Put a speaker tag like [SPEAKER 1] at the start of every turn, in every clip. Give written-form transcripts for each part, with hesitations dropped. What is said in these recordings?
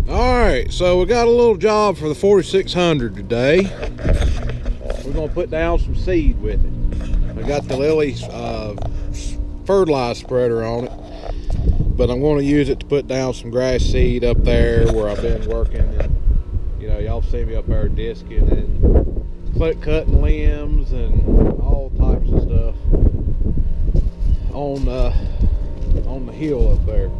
[SPEAKER 1] Alright, so we got a little job for the 4600 today. We're going to put down some seed with it. I got the Lily fertilizer spreader on it, but I'm going to use it to put down some grass seed up there where I've been working. And, y'all see me up there disking and cutting limbs and all types of stuff on the hill up there.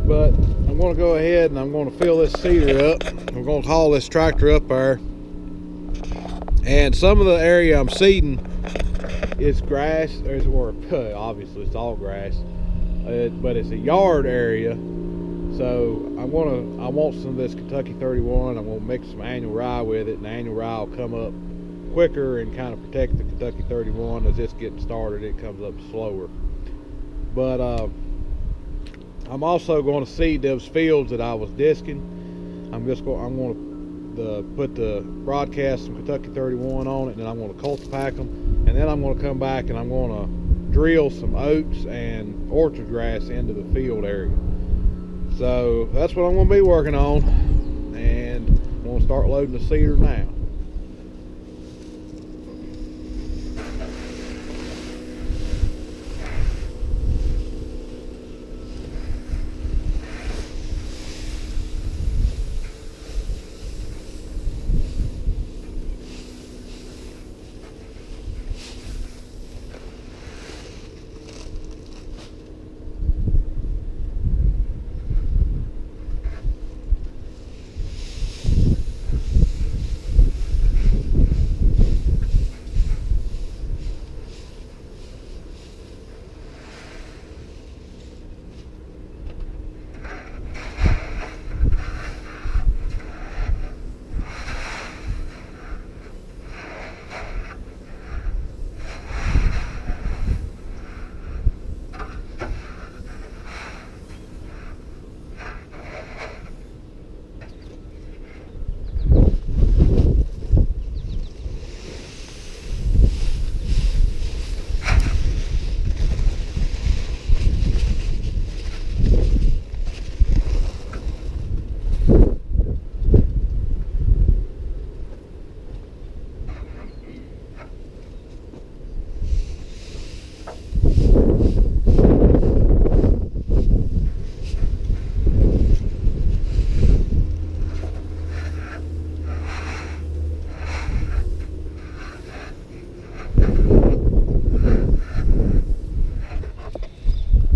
[SPEAKER 1] But I'm going to go ahead and I'm going to fill this seeder up. I'm going to haul this tractor up there. And some of the area I'm seeding is grass, or obviously it's all grass, but it's a yard area. So I want some of this Kentucky 31. I'm going to mix some annual rye with it, and the annual rye will come up quicker and kind of protect the Kentucky 31. As it's getting started, it comes up slower. But I'm also going to seed those fields that I was disking. I'm going to put the broadcast some Kentucky 31 on it, and then I'm going to cultipack them, and then I'm going to come back and I'm going to drill some oats and orchard grass into the field area. So that's what I'm going to be working on, and I'm going to start loading the seeder now.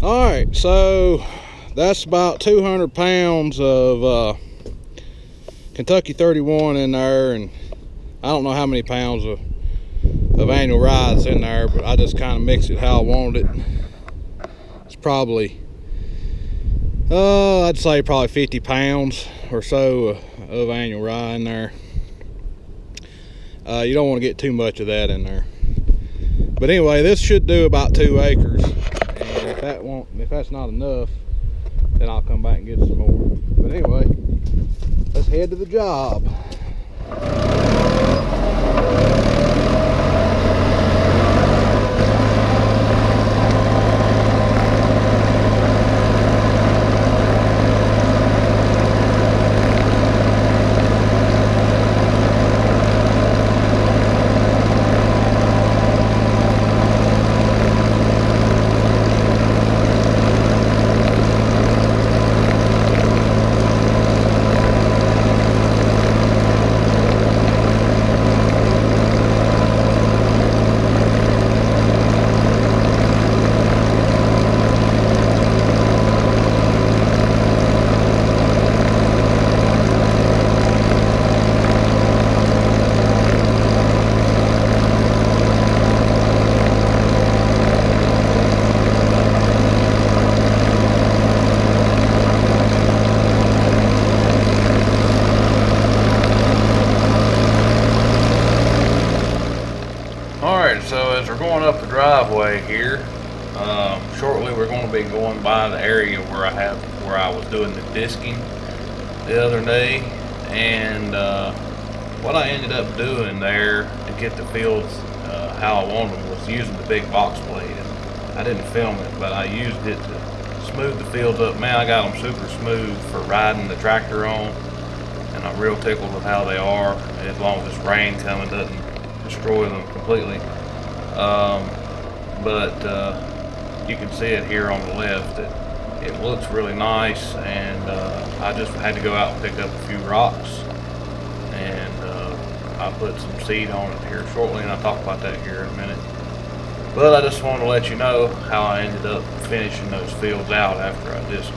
[SPEAKER 1] Alright, so that's about 200 pounds of Kentucky 31 in there, and I don't know how many pounds of annual rye in there, but I just kind of mix it how I wanted it. It's probably, I'd say probably 50 pounds or so of annual rye in there. You don't want to get too much of that in there. But anyway, this should do about 2 acres. If that's not enough, then I'll come back and get some more. But anyway, let's head to the job. So as we're going up the driveway here, shortly we're going to be going by the area where I was doing the disking the other day, and what I ended up doing there to get the fields how I wanted them was using the big box blade. I didn't film it, but I used it to
[SPEAKER 2] smooth the fields up. Man, I got them super smooth for riding the tractor on, and I'm real tickled with how they are, as long as this rain coming doesn't destroy them completely. But you can see it here on the left. It looks really nice, and I just had to go out and pick up a few rocks, and I put some seed on it here shortly, and I'll talk about that here in a minute. But I just wanted to let you know how I ended up finishing those fields out after I just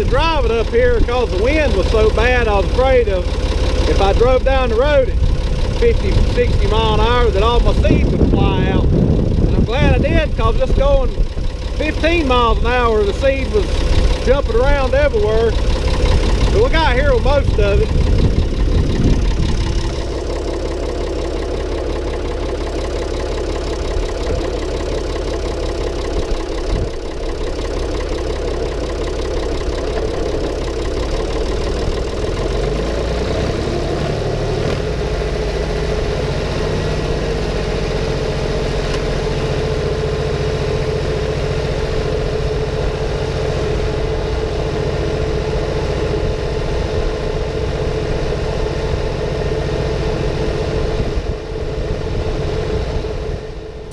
[SPEAKER 1] drive it up here because the wind was so bad. I was afraid of if I drove down the road at 50, 60 mile an hour that all my seed would fly out. And I'm glad I did, because just going 15 miles an hour, the seed was jumping around everywhere. So we got here with most of it.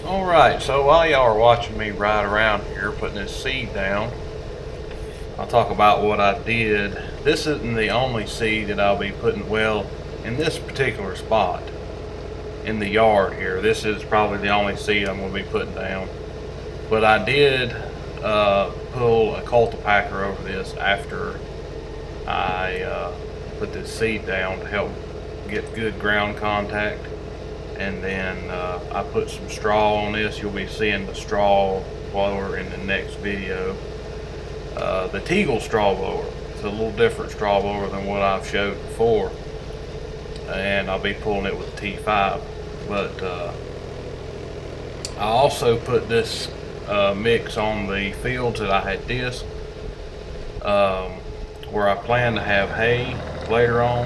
[SPEAKER 2] Alright, so while y'all are watching me ride around here putting this seed down, I'll talk about what I did. This isn't the only seed that I'll be putting, well, in this particular spot in the yard here. This is probably the only seed I'm going to be putting down. But I did pull a cultipacker over this after I put this seed down to help get good ground contact. And then I put some straw on this. You'll be seeing the straw blower in the next video. The Teagle straw blower. It's a little different straw blower than what I've showed before. And I'll be pulling it with the T5. But I also put this mix on the fields that I had disc, where I plan to have hay later on.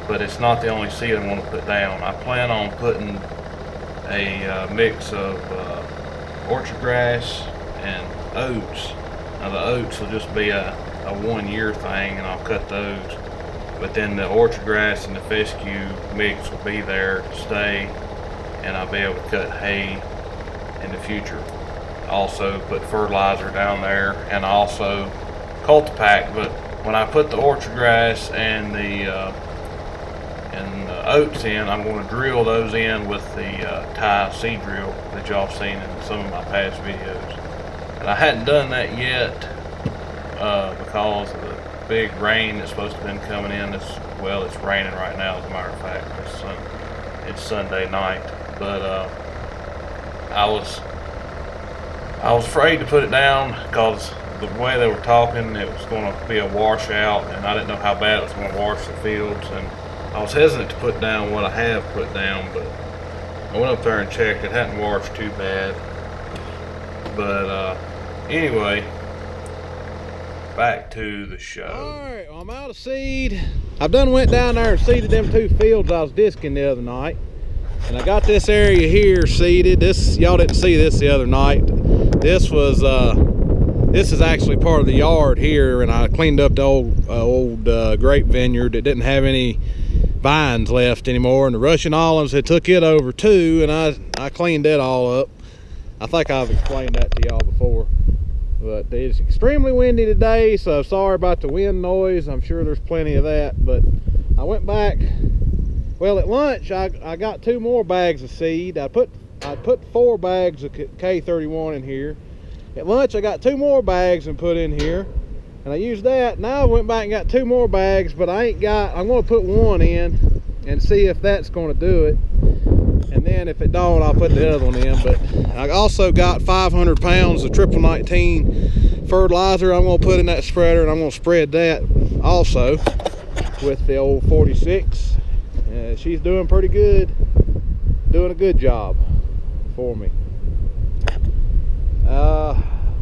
[SPEAKER 2] But it's not the only seed I want to put down. I plan on putting a mix of orchard grass and oats. Now the oats will just be a 1 year thing, and I'll cut those. But then the orchard grass and the fescue mix will be there to stay, and I'll be able to cut hay in the future. Also put fertilizer down there, and also cultipack. But when I put the orchard grass and the oats in, I'm going to drill those in with the tie seed drill that y'all seen in some of my past videos. And I hadn't done that yet because of the big rain that's supposed to have been coming in. Well, it's raining right now, as a matter of fact. It's Sunday night. But I was afraid to put it down because the way they were talking, it was going to be a washout, and I didn't know how bad it was going to wash the fields. And I was hesitant to put down what I have put down, but I went up there and checked. It hadn't washed too bad. But anyway, back to the show.
[SPEAKER 1] Alright, well, I'm out of seed. I've done went down there and seeded them 2 fields I was disking the other night. And I got this area here seeded. This, y'all didn't see this the other night. This was This is actually part of the yard here, and I cleaned up the old grape vineyard that didn't have any vines left anymore, and the Russian olives had took it over too, and I cleaned that all up. I think I've explained that to y'all before, but it's extremely windy today, so sorry about the wind noise. I'm sure there's plenty of that. But I went back, well, at lunch I got 2 more bags of seed. I put 4 bags of K31 in here. At lunch I got 2 more bags and put in here, and I used that. Now I went back and got 2 more bags, but I'm going to put 1 in and see if that's going to do it, and then if it don't, I'll put the other one in. But I also got 500 pounds of triple 19 fertilizer I'm going to put in that spreader, and I'm going to spread that also with the old 46. She's doing pretty good, doing a good job for me.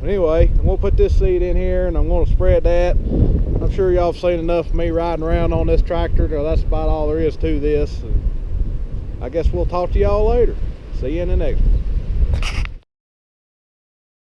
[SPEAKER 1] Anyway, I'm going to put this seed in here, and I'm going to spread that. I'm sure y'all have seen enough of me riding around on this tractor. That's about all there is to this. I guess we'll talk to y'all later. See you in the next one.